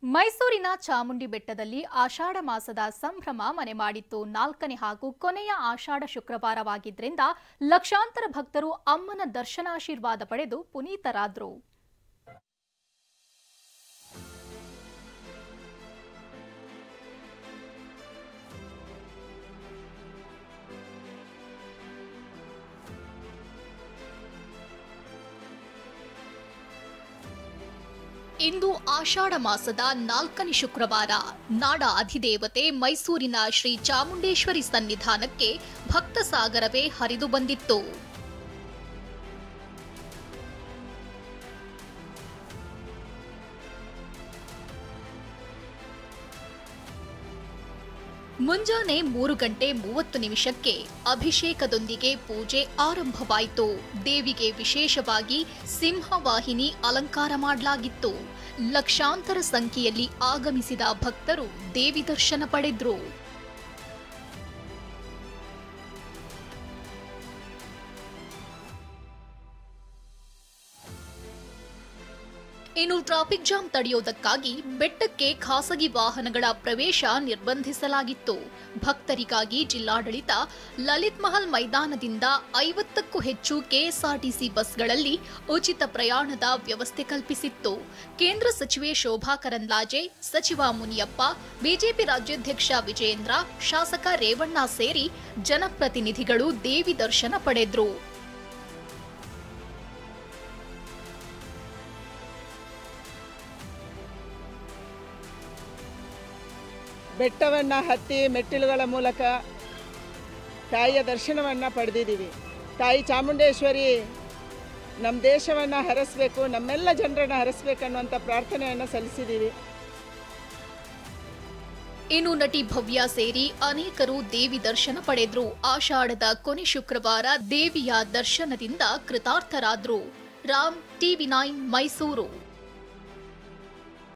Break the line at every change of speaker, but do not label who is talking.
ಮೈಸೂರಿನ ಚಾಮುಂಡಿ ಬೆಟ್ಟದಲ್ಲಿ ಆಷಾಢ ಮಾಸದ ಸಂಭ್ರಮ ಮನೆ ಮಾಡಿತ್ತು. 4ನೇ ಹಾಗೂ ಕೊನೆಯ ಆಷಾಢ ಶುಕ್ರವಾರವಾಗಿದ್ದರಿಂದ ಲಕ್ಷಾಂತರ ಭಕ್ತರು ಅಮ್ಮನ ದರ್ಶನಾಶೀರ್ವಾದ ಪಡೆದು ಪುನೀತರಾದರು. ಇಂದು ಆಷಾಢ ಮಾಸದ 4ನೇ ಶುಕ್ರವಾರ. ನಾಡ ಅಧಿದೇವತೆ ಮೈಸೂರಿನ ಶ್ರೀ ಚಾಮುಂಡೇಶ್ವರಿ ಸನ್ನಿಧಾನಕ್ಕೆ ಭಕ್ತ ಸಾಗರವೇ ಹರಿದು ಬಂದಿತ್ತು. ಮುಂಜಾನೆ 3:30 ಅಭಿಷೇಕದೊಂದಿಗೆ ಪೂಜೆ ಆರಂಭವಾಯಿತು. ದೇವಿಗೆ ವಿಶೇಷವಾಗಿ ಸಿಂಹವಾಹಿನಿ ಅಲಂಕಾರ ಮಾಡಲಾಗಿತ್ತು. ಲಕ್ಷಾಂತರ ಸಂಖ್ಯೆಯಲ್ಲಿ ಆಗಮಿಸಿದ ಭಕ್ತರು ದೇವಿ ದರ್ಶನ ಪಡೆದರು. ಇನ್ನು ಟ್ರಾಫಿಕ್ ಜಾಮ್ ತಡೆಯುವುದಕ್ಕಾಗಿ ಬೆಟ್ಟಕ್ಕೆ ಖಾಸಗಿ ವಾಹನಗಳ ಪ್ರವೇಶ ನಿರ್ಬಂಧಿಸಲಾಗಿತ್ತು. ಭಕ್ತರಿಗಾಗಿ ಜಿಲ್ಲಾಡಳಿತ ಲಲಿತ್ ಮಹಲ್ ಮೈದಾನದಿಂದ 50ಕ್ಕೂ ಹೆಚ್ಚು ಕೆಎಸ್ಆರ್ಟಿಸಿ ಬಸ್ಗಳಲ್ಲಿ ಉಚಿತ ಪ್ರಯಾಣದ ವ್ಯವಸ್ಥೆ ಕಲ್ಪಿಸಿತ್ತು. ಕೇಂದ್ರ ಸಚಿವೆ ಶೋಭಾ ಕರಂದ್ಲಾಜೆ, ಸಚಿವ ಮುನಿಯಪ್ಪ, ಬಿಜೆಪಿ ರಾಜ್ಯಾಧ್ಯಕ್ಷ ವಿಜಯೇಂದ್ರ, ಶಾಸಕ ರೇವಣ್ಣ ಸೇರಿ ಜನಪ್ರತಿನಿಧಿಗಳು ದೇವಿ ದರ್ಶನ ಪಡೆದರು.
ಬೆಟ್ಟವನ್ನು ಹತ್ತಿ ಮೆಟ್ಟಿಲುಗಳ ಮೂಲಕ ತಾಯಿಯ ದರ್ಶನವನ್ನು ಪಡೆದಿದ್ದೀವಿ. ತಾಯಿ ಚಾಮುಂಡೇಶ್ವರಿ ನಮ್ಮ ದೇಶವನ್ನು ಹರಸಬೇಕು, ನಮ್ಮೆಲ್ಲ ಜನರನ್ನು ಹರಸಬೇಕನ್ನುವಂಥ ಪ್ರಾರ್ಥನೆಯನ್ನು ಸಲ್ಲಿಸಿದ್ದೀವಿ.
ಇನ್ನು ನಟಿ ಭವ್ಯ ಸೇರಿ ಅನೇಕರು ದೇವಿ ದರ್ಶನ ಪಡೆದ್ರು. ಆಷಾಢದ ಕೊನೆ ಶುಕ್ರವಾರ ದೇವಿಯ ದರ್ಶನದಿಂದ ಕೃತಾರ್ಥರಾದ್ರು. ರಾಮ್, TV9 ಮೈಸೂರು.